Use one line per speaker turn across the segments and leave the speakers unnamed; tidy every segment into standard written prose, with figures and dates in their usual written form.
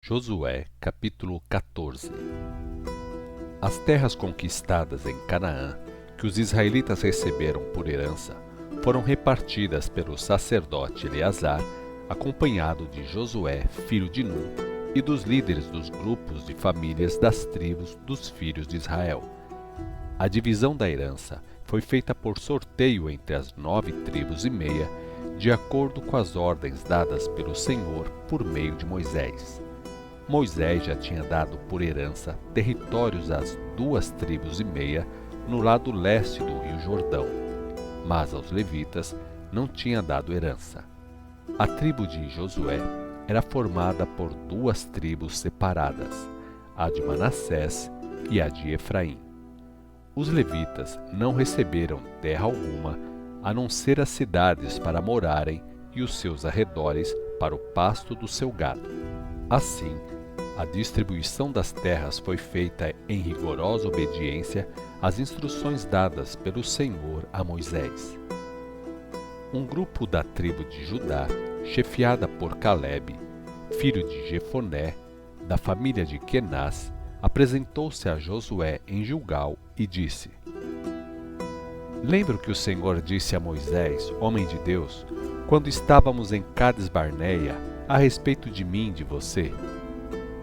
Josué, capítulo 14. As terras conquistadas em Canaã, que os israelitas receberam por herança, foram repartidas pelo sacerdote Eleazar, acompanhado de Josué, filho de Nun, e dos líderes dos grupos de famílias das tribos dos filhos de Israel. A divisão da herança foi feita por sorteio entre as 9,5 tribos, de acordo com as ordens dadas pelo Senhor por meio de Moisés. Moisés já tinha dado por herança territórios às 2,5 tribos no lado leste do rio Jordão, mas aos levitas não tinha dado herança. A tribo de Josué era formada por 2 tribos separadas, a de Manassés e a de Efraim. Os levitas não receberam terra alguma, a não ser as cidades para morarem e os seus arredores para o pasto do seu gado. Assim, a distribuição das terras foi feita em rigorosa obediência às instruções dadas pelo Senhor a Moisés. Um grupo da tribo de Judá, chefiada por Calebe, filho de Jefoné, da família de Quenaz, apresentou-se a Josué em Gilgal e disse: Lembra o que o Senhor disse a Moisés, homem de Deus, quando estávamos em Cades-Barneia, a respeito de mim e de você?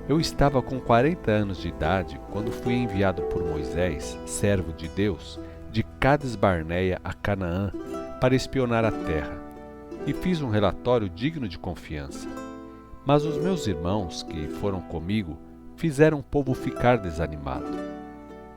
Eu estava com 40 anos de idade quando fui enviado por Moisés, servo de Deus, de Cades-Barneia a Canaã, para espionar a terra, e fiz um relatório digno de confiança. Mas os meus irmãos, que foram comigo, fizeram o povo ficar desanimado.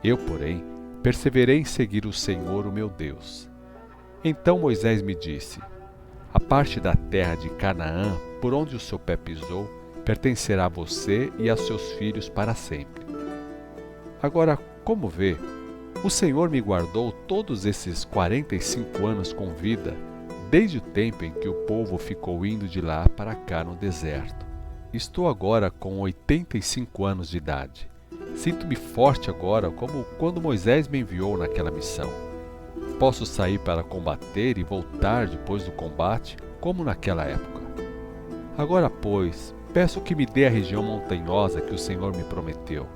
Eu, porém, perseverei em seguir o Senhor, o meu Deus. Então Moisés me disse: A parte da terra de Canaã, por onde o seu pé pisou, pertencerá a você e a seus filhos para sempre. Agora, como vê, o Senhor me guardou todos esses 45 anos com vida, desde o tempo em que o povo ficou indo de lá para cá no deserto. Estou agora com 85 anos de idade. Sinto-me forte agora como quando Moisés me enviou naquela missão. Posso sair para combater e voltar depois do combate, como naquela época. Agora, pois, peço que me dê a região montanhosa que o Senhor me prometeu.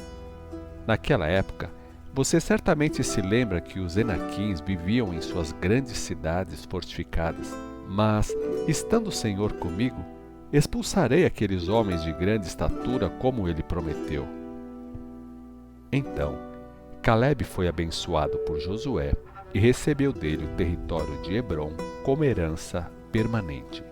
Naquela época, você certamente se lembra que os Enaquins viviam em suas grandes cidades fortificadas, mas, estando o Senhor comigo, expulsarei aqueles homens de grande estatura como ele prometeu. Então, Calebe foi abençoado por Josué e recebeu dele o território de Hebrom como herança permanente.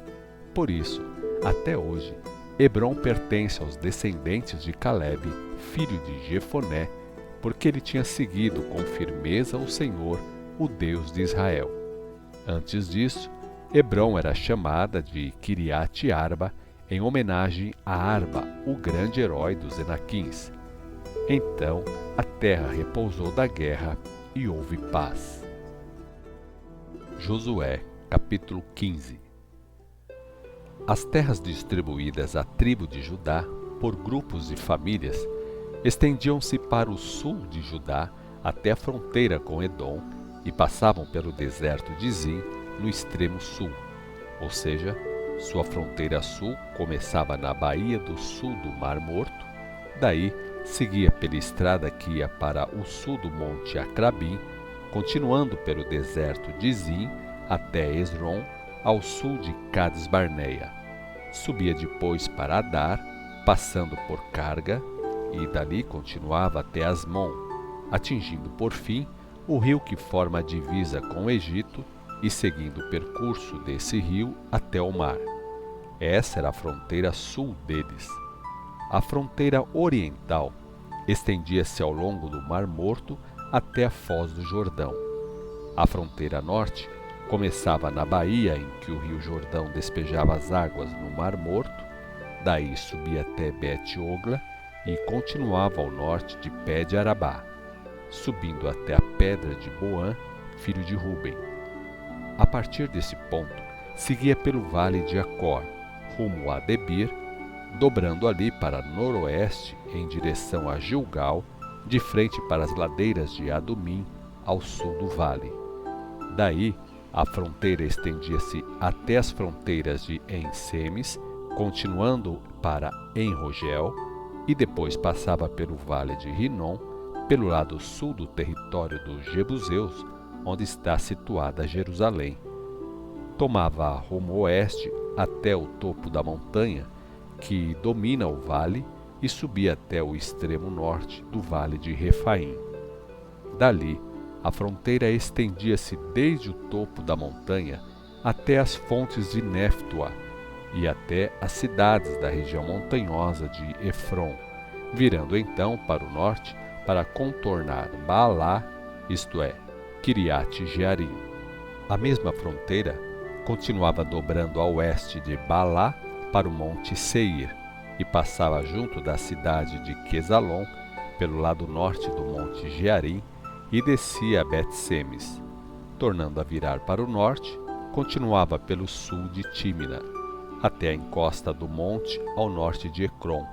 Por isso, até hoje, Hebrom pertence aos descendentes de Calebe, filho de Jefoné, porque ele tinha seguido com firmeza o Senhor, o Deus de Israel. Antes disso, Hebrom era chamada de Quiriate-Arba, em homenagem a Arba, o grande herói dos Enaquins. Então a terra repousou da guerra e houve paz. Josué, capítulo 15. As terras distribuídas à tribo de Judá, por grupos e famílias, estendiam-se para o sul de Judá até a fronteira com Edom e passavam pelo deserto de Zin no extremo sul, ou seja, sua fronteira sul começava na baía do sul do Mar Morto, daí seguia pela estrada que ia para o sul do Monte Acrabim, continuando pelo deserto de Zin até Esrom, ao sul de Cades-Barneia. Subia depois para Adar, passando por Carga, e dali continuava até Asmon, atingindo por fim o rio que forma a divisa com o Egito e seguindo o percurso desse rio até o mar. Essa era a fronteira sul deles. A fronteira oriental estendia-se ao longo do Mar Morto até a foz do Jordão. A fronteira norte começava na baía em que o rio Jordão despejava as águas no Mar Morto, daí subia até Bet-Ogla e continuava ao norte de Pé de Arabá, subindo até a pedra de Boã, filho de Ruben. A partir desse ponto, seguia pelo vale de Acor, rumo a Debir, dobrando ali para noroeste em direção a Gilgal, de frente para as ladeiras de Adumim, ao sul do vale. Daí, a fronteira estendia-se até as fronteiras de En-Semes, continuando para En-Rogel, e depois passava pelo vale de Rinom, pelo lado sul do território dos Jebuseus, onde está situada Jerusalém. Tomava rumo oeste até o topo da montanha, que domina o vale, e subia até o extremo norte do vale de Refaim. Dali, a fronteira estendia-se desde o topo da montanha até as fontes de Néftoa e até as cidades da região montanhosa de Efron, virando então para o norte para contornar Baalá, isto é, Quiriate-Jearim. A mesma fronteira continuava dobrando a oeste de Baalá para o monte Seir e passava junto da cidade de Quesalon, pelo lado norte do monte Jearim, e descia a Bet-Semes. Tornando a virar para o norte, continuava pelo sul de Tímina, até a encosta do monte ao norte de Ecrom,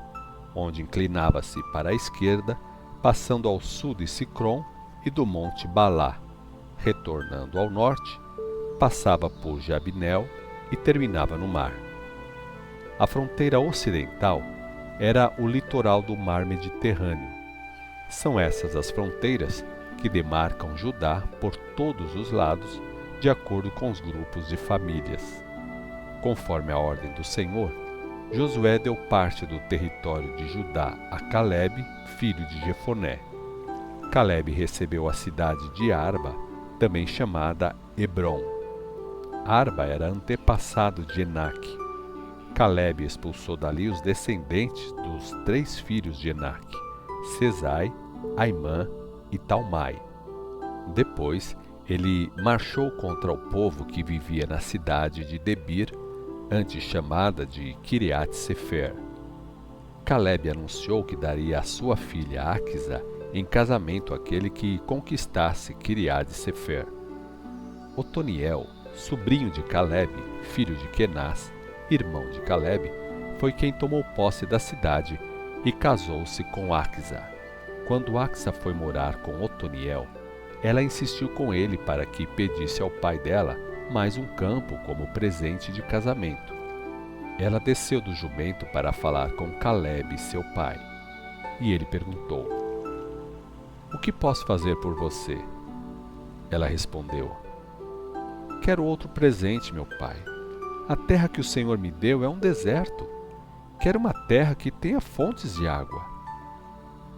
onde inclinava-se para a esquerda, passando ao sul de Sicrom e do monte Balá. Retornando ao norte, passava por Jabneel e terminava no mar. A fronteira ocidental era o litoral do mar Mediterrâneo. São essas as fronteiras que demarcam Judá por todos os lados, de acordo com os grupos de famílias. Conforme a ordem do Senhor, Josué deu parte do território de Judá a Caleb, filho de Jefoné. Caleb recebeu a cidade de Arba, também chamada Hebrom. Arba era antepassado de Enaque. Caleb expulsou dali os descendentes dos 3 filhos de Enaque, Sesai, Aimã e Talmai. Depois, ele marchou contra o povo que vivia na cidade de Debir, antes chamada de Quiriate-Sefer. Caleb anunciou que daria a sua filha Aquisa em casamento àquele que conquistasse Quiriate-Sefer. Otoniel, sobrinho de Caleb, filho de Quenaz, irmão de Caleb, foi quem tomou posse da cidade e casou-se com Aquisa. Quando Aquisa foi morar com Otoniel, ela insistiu com ele para que pedisse ao pai dela mais um campo como presente de casamento. Ela desceu do jumento para falar com Caleb, seu pai, e ele perguntou: "O que posso fazer por você?" Ela respondeu: "Quero outro presente, meu pai. A terra que o Senhor me deu é um deserto. Quero uma terra que tenha fontes de água."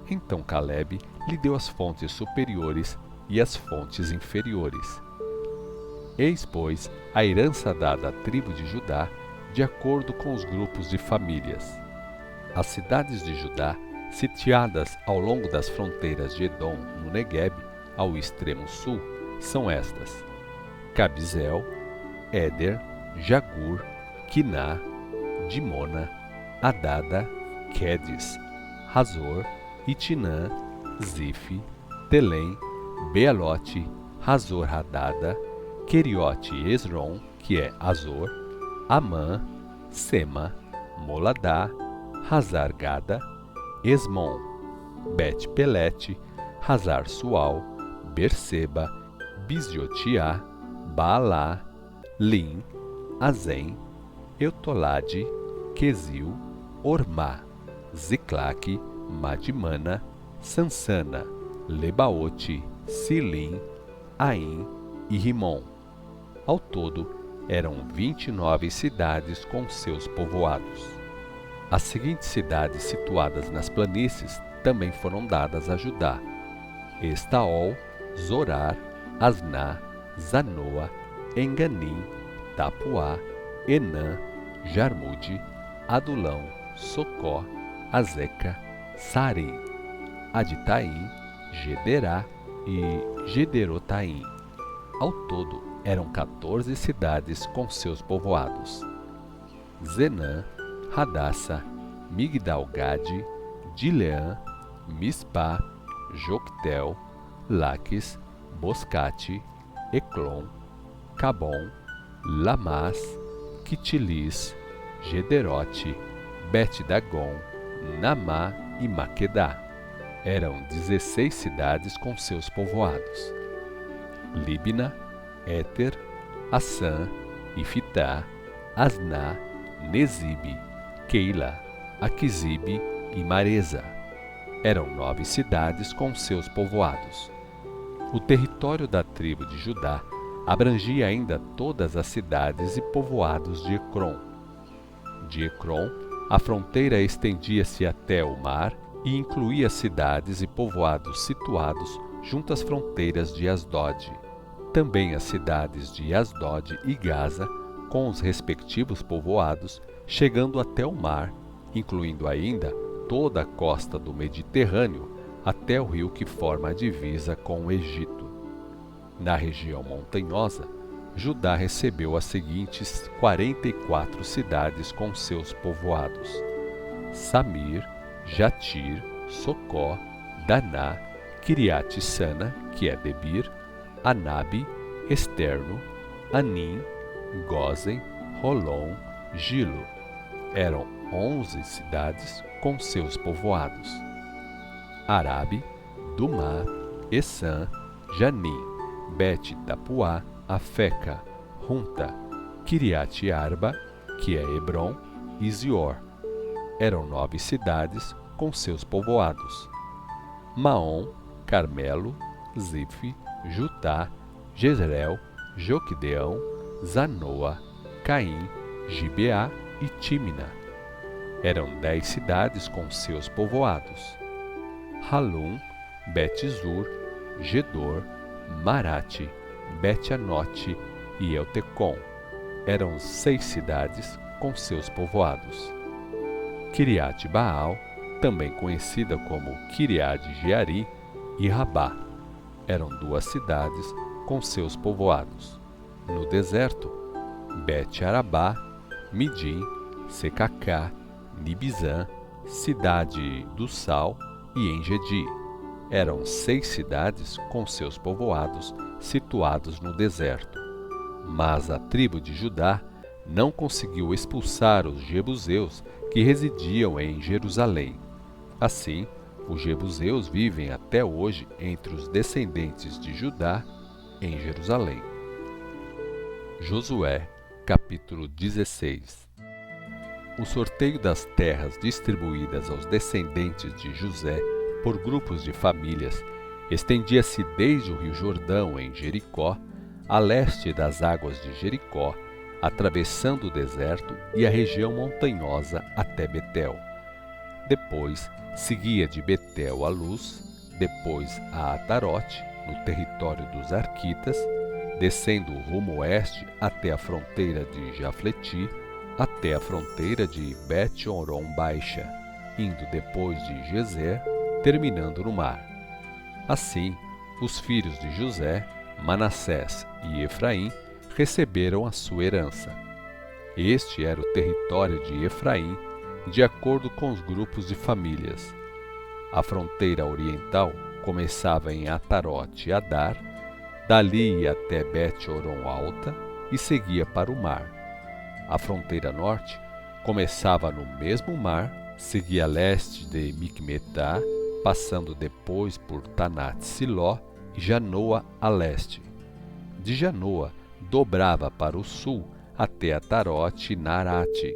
Então Caleb lhe deu as fontes superiores e as fontes inferiores. Eis, pois, a herança dada à tribo de Judá, de acordo com os grupos de famílias. As cidades de Judá, sitiadas ao longo das fronteiras de Edom, no Negueb, ao extremo sul, são estas: Cabizel, Éder, Jagur, Quiná, Dimona, Adada, Quedes, Hazor, Itinã, Zife, Telém, Bealote, Hazor Hadada, Queriote Esron, que é Azor, Amã, Sema, Moladá, Hazar-Gada, Esmon, Bet-Pelete, Hazar-Sual, Berseba, Biziotiá, Baalá, Lim, Azem, Eutolade, Quesil, Ormá, Ziclaque, Madimana, Sansana, Lebaote, Silim, Aim e Rimon. Ao todo, eram 29 cidades com seus povoados. As seguintes cidades situadas nas planícies também foram dadas a Judá: Estaol, Zorar, Asná, Zanoa, Enganim, Tapuá, Enã, Jarmude, Adulão, Socó, Azeca, Sarim, Aditaim, Gederá e Gederotaim. Ao todo, eram 14 cidades com seus povoados: Zenã, Hadassa, Migdal-Gade, Dileã, Mispá, Joctel, Laques, Boscate, Eclon, Cabom, Lamás, Quitilis, Gederote, Bet-Dagon, Namá e Maquedá. Eram 16 cidades com seus povoados: Líbina, Éter, Assã, Ifitá, Asná, Nezibe, Keila, Aquisibe e Maresa. Eram 9 cidades com seus povoados. O território da tribo de Judá abrangia ainda todas as cidades e povoados de Ecrom. De Ecrom, a fronteira estendia-se até o mar e incluía cidades e povoados situados junto às fronteiras de Asdod. Também as cidades de Asdod e Gaza, com os respectivos povoados, chegando até o mar, incluindo ainda toda a costa do Mediterrâneo até o rio que forma a divisa com o Egito. Na região montanhosa, Judá recebeu as seguintes 44 cidades com seus povoados: Samir, Jatir, Socó, Daná, Quiriate-Sana, que é Debir, Anabe, Esterno, Anim, Gozen, Rolon, Gilo. Eram 11 cidades com seus povoados: Arabe, Dumá, Essã, Janim, Bet-Tapuá, Afeca, Runta, Quiriate-Arba, que é Hebron, e Zior. Eram 9 cidades com seus povoados: Maom, Carmelo, Zif, Jutá, Jezreel, Joquideão, Zanoa, Caim, Gibeá e Tímina. Eram 10 cidades com seus povoados: Halum, Bet-Zur, Gedor, Marate, Bet-Anote e Eltecom. Eram 6 cidades com seus povoados. Quiriate-Baal, também conhecida como Quiriade-Jeari, e Rabá. Eram 2 cidades com seus povoados. No deserto, Bet-Arabá, Midim, Secacá, Nibizã, Cidade do Sal e Engedi. Eram 6 cidades com seus povoados situados no deserto. Mas a tribo de Judá não conseguiu expulsar os jebuseus que residiam em Jerusalém. Assim, os jebuseus vivem até hoje entre os descendentes de Judá em Jerusalém. Josué, capítulo 16. O sorteio das terras distribuídas aos descendentes de José por grupos de famílias estendia-se desde o rio Jordão em Jericó, a leste das águas de Jericó, atravessando o deserto e a região montanhosa até Betel. Depois seguia de Betel a Luz, depois a Atarote, no território dos Arquitas, descendo o rumo oeste até a fronteira de Jafleti, até a fronteira de Bet-Horon Baixa, indo depois de Gezer, terminando no mar. Assim, os filhos de José, Manassés e Efraim, receberam a sua herança. Este era o território de Efraim, de acordo com os grupos de famílias. A fronteira oriental começava em Atarote e Adar, dali ia até Bet-Horon Alta e seguia para o mar. A fronteira norte começava no mesmo mar, seguia a leste de Micmetá, passando depois por Tanat-Siló e Janoa a leste. De Janoa dobrava para o sul até Atarote e Narate,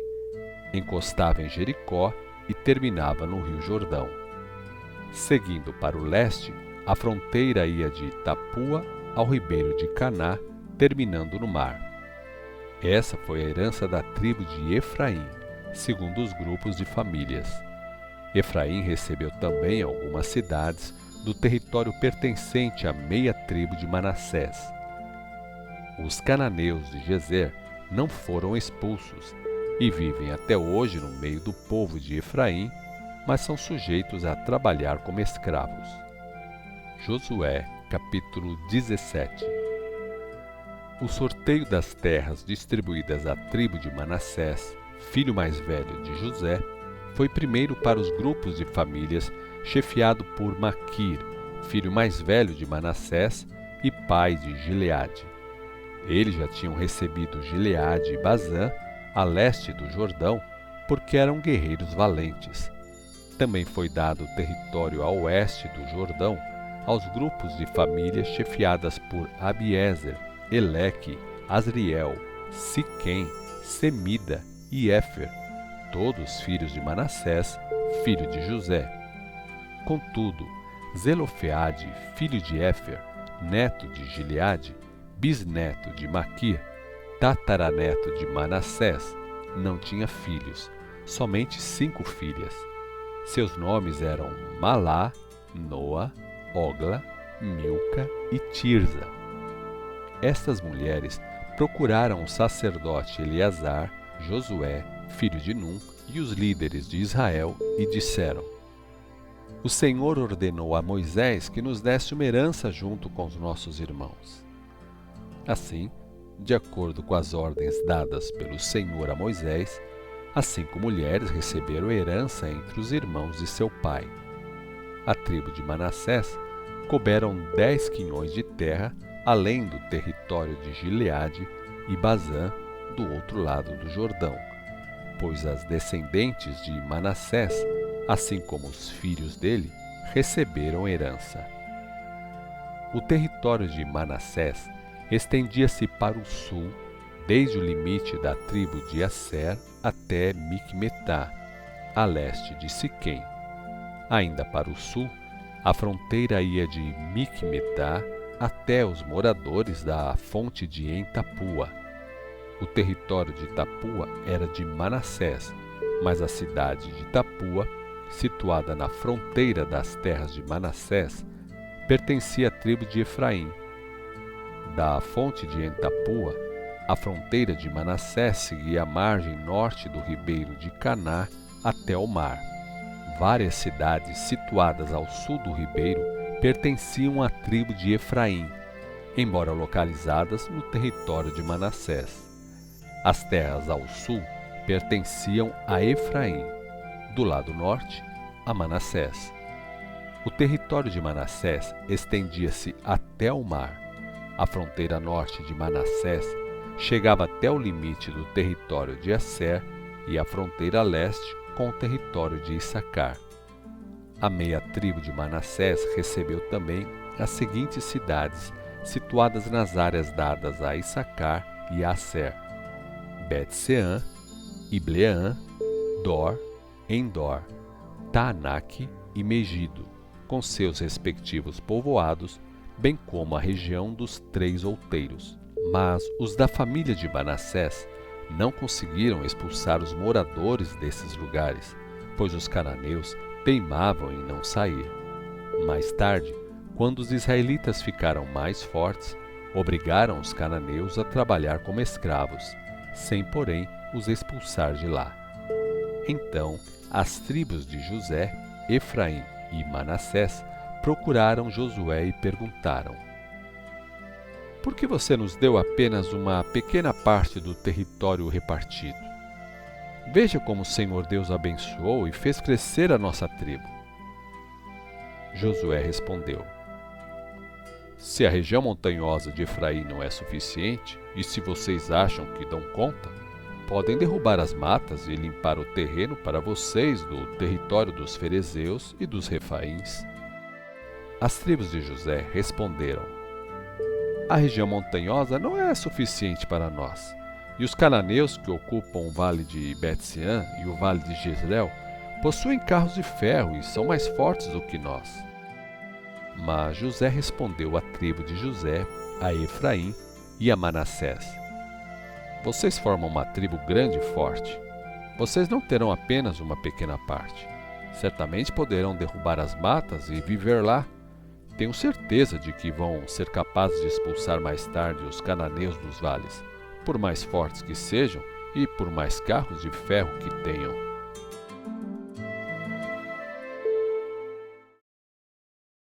encostava em Jericó e terminava no rio Jordão. Seguindo para o leste, a fronteira ia de Tapua ao ribeiro de Caná, terminando no mar. Essa foi a herança da tribo de Efraim, segundo os grupos de famílias. Efraim recebeu também algumas cidades do território pertencente à meia tribo de Manassés. Os cananeus de Gezer não foram expulsos e vivem até hoje no meio do povo de Efraim, mas são sujeitos a trabalhar como escravos. Josué, capítulo 17. O sorteio das terras distribuídas à tribo de Manassés, filho mais velho de José, foi primeiro para os grupos de famílias chefiado por Maquir, filho mais velho de Manassés e pai de Gileade. Eles já tinham recebido Gileade e Bazã, a leste do Jordão, porque eram guerreiros valentes. Também foi dado o território a oeste do Jordão aos grupos de famílias chefiadas por Abiezer, Eleque, Asriel, Siquém, Semida e Éfer, todos filhos de Manassés, filho de José. Contudo, Zelofeade, filho de Éfer, neto de Gileade, bisneto de Maquir, tataraneto de Manassés, não tinha filhos, somente 5 filhas. Seus nomes eram Malá, Noa, Ogla, Milca e Tirza. Estas mulheres procuraram o sacerdote Eleazar, Josué, filho de Num, e os líderes de Israel, e disseram: O Senhor ordenou a Moisés que nos desse uma herança junto com os nossos irmãos. Assim, de acordo com as ordens dadas pelo Senhor a Moisés, as 5 mulheres receberam herança entre os irmãos de seu pai. A tribo de Manassés couberam 10 quinhões de terra, além do território de Gileade e Bazã, do outro lado do Jordão, pois as descendentes de Manassés, assim como os filhos dele, receberam herança. O território de Manassés estendia-se para o sul, desde o limite da tribo de Asser até Micmetá, a leste de Siquém. Ainda para o sul, a fronteira ia de Micmetá até os moradores da fonte de En-Tapua. O território de Tapua era de Manassés, mas a cidade de Tapua, situada na fronteira das terras de Manassés, pertencia à tribo de Efraim. Da fonte de En-Tapua, a fronteira de Manassés seguia a margem norte do ribeiro de Caná até o mar. Várias cidades situadas ao sul do ribeiro pertenciam à tribo de Efraim, embora localizadas no território de Manassés. As terras ao sul pertenciam a Efraim, do lado norte, a Manassés. O território de Manassés estendia-se até o mar. A fronteira norte de Manassés chegava até o limite do território de Asser e a fronteira leste com o território de Issacar. A meia tribo de Manassés recebeu também as seguintes cidades, situadas nas áreas dadas a Issacar e a Asser: Bet-Seã, Ibleã, Dor, Endor, Taanaque e Megido, com seus respectivos povoados, bem como a região dos 3 outeiros. Mas os da família de Manassés não conseguiram expulsar os moradores desses lugares, pois os cananeus teimavam em não sair. Mais tarde, quando os israelitas ficaram mais fortes, obrigaram os cananeus a trabalhar como escravos, sem, porém, os expulsar de lá. Então, as tribos de José, Efraim e Manassés procuraram Josué e perguntaram: Por que você nos deu apenas uma pequena parte do território repartido? Veja como o Senhor Deus abençoou e fez crescer a nossa tribo. Josué respondeu: Se a região montanhosa de Efraim não é suficiente, e se vocês acham que dão conta, podem derrubar as matas e limpar o terreno para vocês do território dos ferezeus e dos refaíns. As tribos de José responderam: A região montanhosa não é suficiente para nós, e os cananeus que ocupam o vale de Bet-Seã e o vale de Jezreel possuem carros de ferro e são mais fortes do que nós. Mas José respondeu à tribo de José, a Efraim e a Manassés: Vocês formam uma tribo grande e forte. Vocês não terão apenas uma pequena parte. Certamente poderão derrubar as matas e viver lá. Tenho certeza de que vão ser capazes de expulsar mais tarde os cananeus dos vales, por mais fortes que sejam e por mais carros de ferro que tenham.